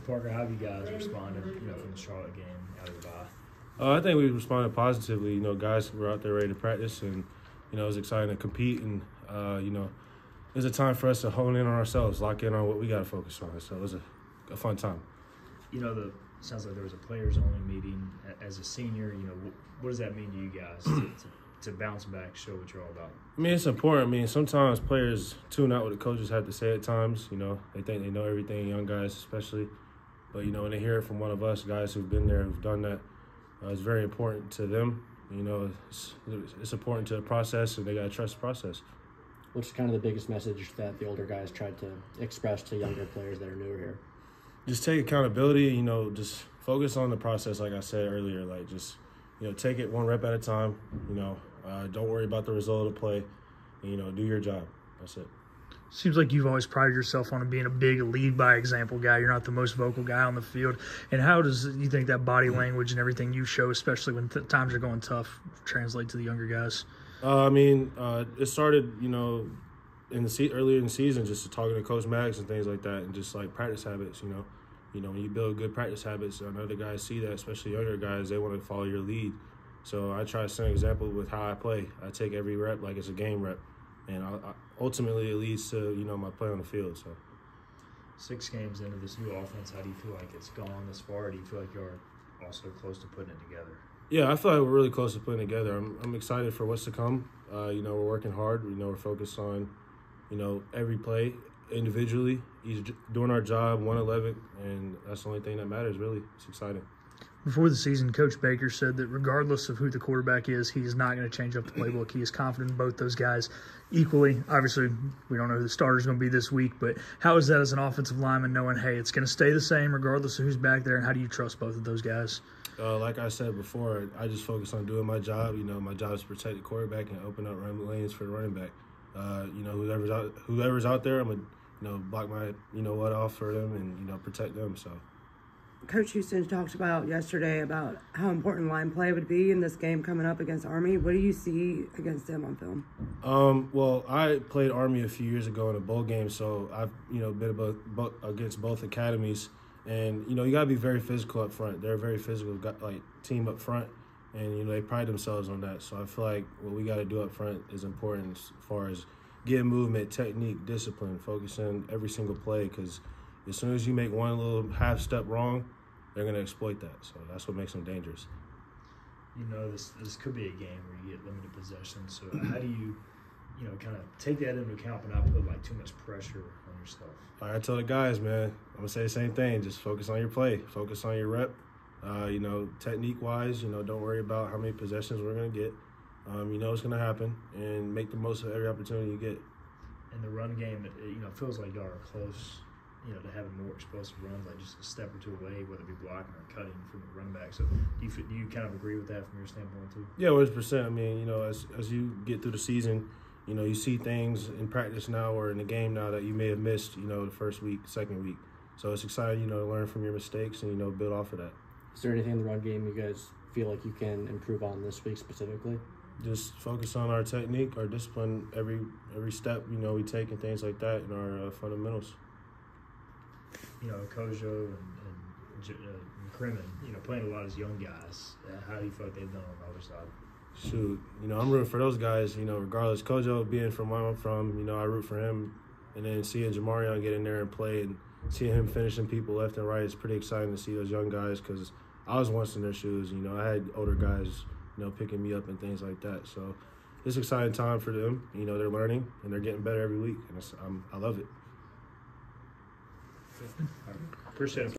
Parker, how have you guys responded, from the Charlotte game out of the bye? I think we responded positively. Guys were out there ready to practice, and it was exciting to compete. And it was a time for us to hone in on ourselves, lock in on what we got to focus on. So it was a fun time. Sounds like there was a players-only meeting as a senior. What does that mean to you guys to bounce back, show what you're all about? It's important. Sometimes players tune out what the coaches have to say at times. They think they know everything, young guys especially. But, when they hear it from one of us, guys who've been there, who've done that, it's very important to them. It's important to the process, and they got to trust the process. What's kind of the biggest message that the older guys tried to express to younger players that are newer here? Just take accountability, just focus on the process, like I said earlier. Take it one rep at a time. Don't worry about the result of the play. And, do your job. That's it. Seems like you've always prided yourself on being a big lead-by-example guy. You're not the most vocal guy on the field. And how does you think that body language and everything you show, especially when times are going tough, translate to the younger guys? It started, earlier in the season, just talking to Coach Max and things like that, and just practice habits. When you build good practice habits, and other guys see that, especially younger guys, they want to follow your lead. So I try to set an example with how I play. I take every rep like it's a game rep, and ultimately it leads to my play on the field. So 6 games into this new offense, how do you feel like it's gone this far? Do you feel like you're also close to putting it together? Yeah, I feel like we're really close to putting it together. I'm excited for what's to come. We're working hard. We're focused on, every play individually. He's doing our job 111, and that's the only thing that matters, really. It's exciting. Before the season, Coach Baker said that regardless of who the quarterback is, he is not going to change up the playbook. He is confident in both those guys equally. Obviously, we don't know who the starter is going to be this week, but how is that as an offensive lineman knowing, hey, it's going to stay the same regardless of who's back there, and how do you trust both of those guys? Like I said before, I just focus on doing my job. My job is to protect the quarterback and open up run lanes for the running back. Whoever's out there, I'm going to block my off for them and protect them. So Coach Houston talked about yesterday about how important line play would be in this game coming up against Army. What do you see against them on film? Well, I played Army a few years ago in a bowl game, so I've been against both academies. And, you got to be very physical up front. They're a very physical team up front, and, they pride themselves on that. So I feel like what we got to do up front is important as far as getting movement, technique, discipline, focusing every single play, because as soon as you make one little half step wrong, they're going to exploit that. So that's what makes them dangerous. This could be a game where you get limited possessions. So how do you kind of take that into account but not put too much pressure on yourself? I tell the guys, man, I'm going to say the same thing. Just focus on your play. Focus on your rep. Technique-wise, don't worry about how many possessions we're going to get. It's going to happen, and make the most of every opportunity you get. In the run game, it feels like y'all are close, to having more explosive runs, just a step or two away, whether it be blocking or cutting from the run back. So do you kind of agree with that from your standpoint too? Yeah, 100%. As you get through the season, you see things in practice now or in the game now that you may have missed, the first week, second week. So it's exciting, to learn from your mistakes and, build off of that. Is there anything in the run game you guys feel like you can improve on this week specifically? Just focus on our technique, our discipline, every step, we take and things like that, and our fundamentals. Kojo and Crimmon, playing a lot as young guys. How do you feel like they've done on the other side? Shoot, I'm rooting for those guys, regardless. Kojo being from where I'm from, I root for him. And then seeing Jamarion get in there and play and seeing him finishing people left and right, it's pretty exciting to see those young guys, because I was once in their shoes. I had older guys, picking me up and things like that. So it's an exciting time for them. They're learning and they're getting better every week, and I love it. Appreciate it.